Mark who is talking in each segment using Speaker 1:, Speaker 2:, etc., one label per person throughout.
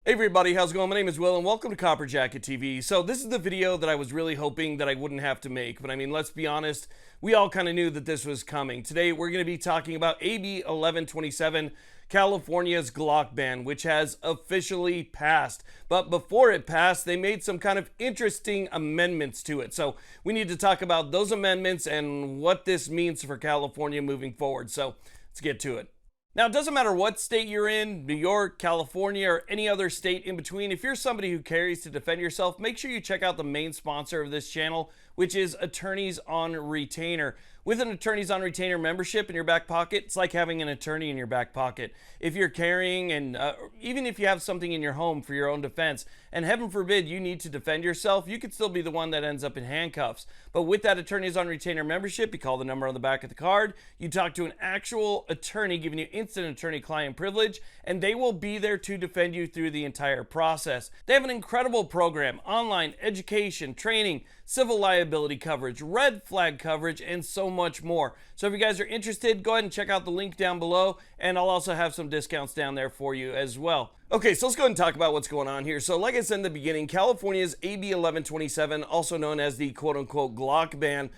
Speaker 1: Hey everybody, how's it going? My name is Will and welcome to Copper Jacket TV. So this is the video that I was really hoping that I wouldn't have to make, but I mean, let's be honest, we all kind of knew that this was coming. Today we're going to be talking about AB 1127, California's Glock ban, which has officially passed. But before it passed, they made some kind of interesting amendments to it. So we need to talk about those amendments and what this means for California moving forward. So let's get to it. Now, it doesn't matter what state you're in, New York, California, or any other state in between. If you're somebody who carries to defend yourself, make sure you check out the main sponsor of this channel, which is Attorneys on Retainer. With an Attorneys on Retainer membership in your back pocket, it's like having an attorney in your back pocket. If you're carrying and even if you have something in your home for your own defense, and heaven forbid you need to defend yourself, you could still be the one that ends up in handcuffs. But with that Attorneys on Retainer membership, you call the number on the back of the card, you talk to an actual attorney giving you instant attorney-client privilege, and they will be there to defend you through the entire process. They have an incredible program, online education, training, civil liability coverage, red flag coverage, and so much more. So if you guys are interested, go ahead and check out the link down below, and I'll also have some discounts down there for you as well. Okay, so let's go ahead and talk about what's going on here. So like I said in the beginning, California's AB 1127, also known as the quote-unquote Glock ban,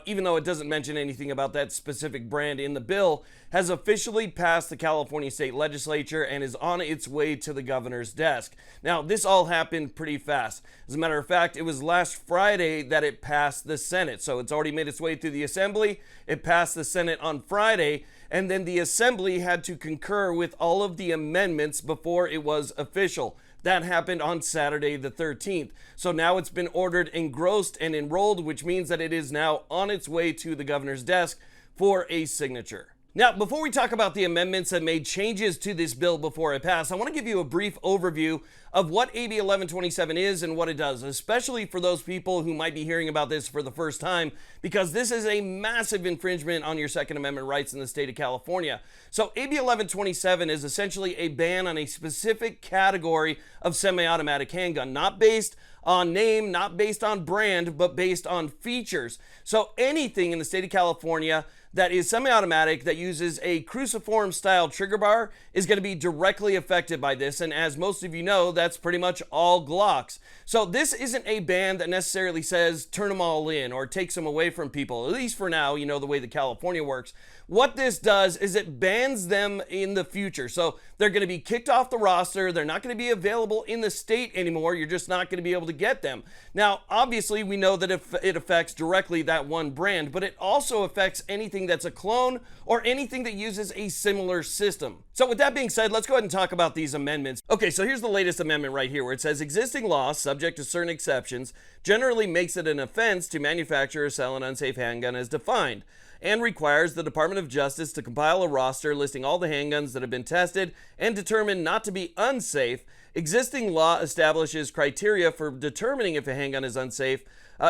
Speaker 1: even though it doesn't mention anything about that specific brand in the bill, has officially passed the California State Legislature and is on its way to the governor's desk. Now, this all happened pretty fast. As a matter of fact, it was last Friday that it passed the Senate. So it's already made its way through the Assembly. It passed the Senate on Friday, and then the Assembly had to concur with all of the amendments before it was official. That happened on Saturday the 13th. So now it's been ordered, engrossed, and enrolled, which means that it is now on its way to the governor's desk for a signature. Now, before we talk about the amendments that made changes to this bill before it passed, I want to give you a brief overview of what AB 1127 is and what it does, especially for those people who might be hearing about this for the first time, because this is a massive infringement on your Second Amendment rights in the state of California. So AB 1127 is essentially a ban on a specific category of semi-automatic handgun, not based on name, not based on brand, but based on features. So anything in the state of California that is semi-automatic that uses a cruciform style trigger bar is going to be directly affected by this. And as most of you know, that's pretty much all Glocks. So this isn't a ban that necessarily says turn them all in or takes them away from people, at least for now, you know, the way that California works. What this does is it bans them in the future. So they're going to be kicked off the roster. They're not going to be available in the state anymore. You're just not going to be able to get them. Now, obviously, we know that it affects directly that one brand, but it also affects anything that's a clone or anything that uses a similar system. So with that being said, let's go ahead and talk about these amendments. Okay, so here's the latest amendment right here where it says existing law, subject to certain exceptions, generally makes it an offense to manufacture or sell an unsafe handgun as defined, and requires the Department of Justice to compile a roster listing all the handguns that have been tested and determined not to be unsafe. Existing law establishes criteria for determining if a handgun is unsafe,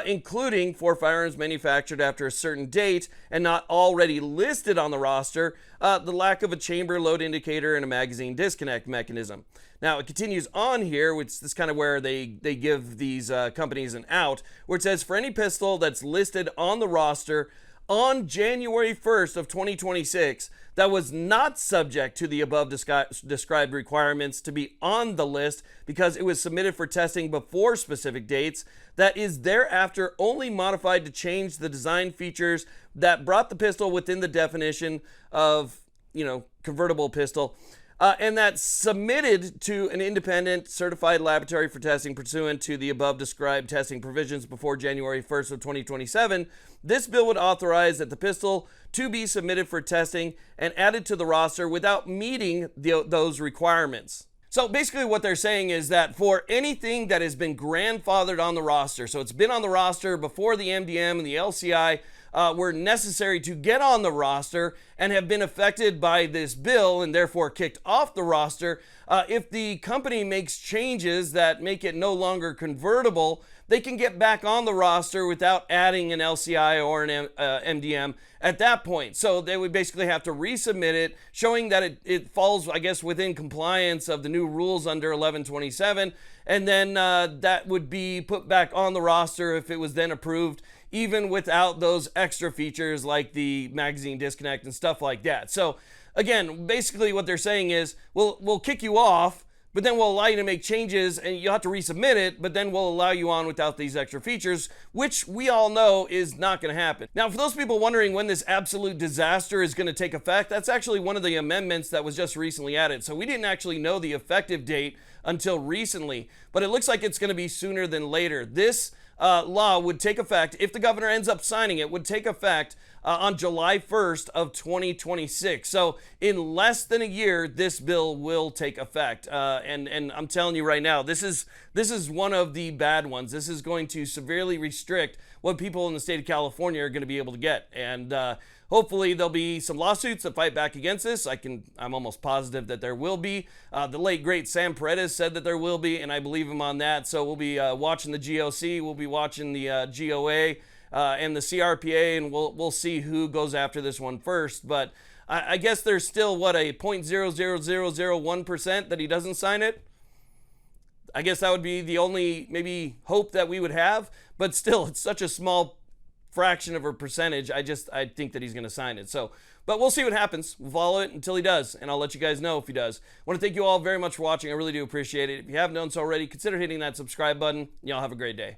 Speaker 1: including for firearms manufactured after a certain date and not already listed on the roster, the lack of a chamber load indicator and a magazine disconnect mechanism. Now, it continues on here, which is kind of where they give these companies an out, where it says for any pistol that's listed on the roster on January 1st of 2026 that was not subject to the above described requirements to be on the list because it was submitted for testing before specific dates, that is thereafter only modified to change the design features that brought the pistol within the definition of, convertible pistol, and that's submitted to an independent certified laboratory for testing pursuant to the above described testing provisions before January 1st of 2027. This bill would authorize that the pistol to be submitted for testing and added to the roster without meeting those requirements. So basically what they're saying is that for anything that has been grandfathered on the roster, so it's been on the roster before the MDM and the LCI were necessary to get on the roster and have been affected by this bill and therefore kicked off the roster, if the company makes changes that make it no longer convertible, they can get back on the roster without adding an LCI or an MDM at that point. So they would basically have to resubmit it, showing that it falls, I guess, within compliance of the new rules under 1127, and then that would be put back on the roster if it was then approved, even without those extra features like the magazine disconnect and stuff like that. So again, basically what they're saying is, we'll kick you off, but then we'll allow you to make changes and you'll have to resubmit it, but then we'll allow you on without these extra features, which we all know is not going to happen. Now, for those people wondering when this absolute disaster is going to take effect, that's actually one of the amendments that was just recently added. So we didn't actually know the effective date until recently, but it looks like it's going to be sooner than later. This law would take effect, if the governor ends up signing it, would take effect on July 1st of 2026. So in less than a year, this bill will take effect. And I'm telling you right now, this is one of the bad ones. This is going to severely restrict what people in the state of California are going to be able to get. And hopefully there'll be some lawsuits that fight back against this. I'm almost positive that there will be. The late great Sam Paredes said that there will be, and I believe him on that. So we'll be watching the GOC, we'll be watching the GOA and the CRPA, and we'll see who goes after this one first. But I guess there's still, what, a 0.00001% that he doesn't sign it? I guess that would be the only maybe hope that we would have. But still, it's such a small fraction of a percentage. I think that he's going to sign it. So, but we'll see what happens. We'll follow it until he does, and I'll let you guys know if he does. I want to thank you all very much for watching. I really do appreciate it. If you haven't done so already, consider hitting that subscribe button. Y'all have a great day.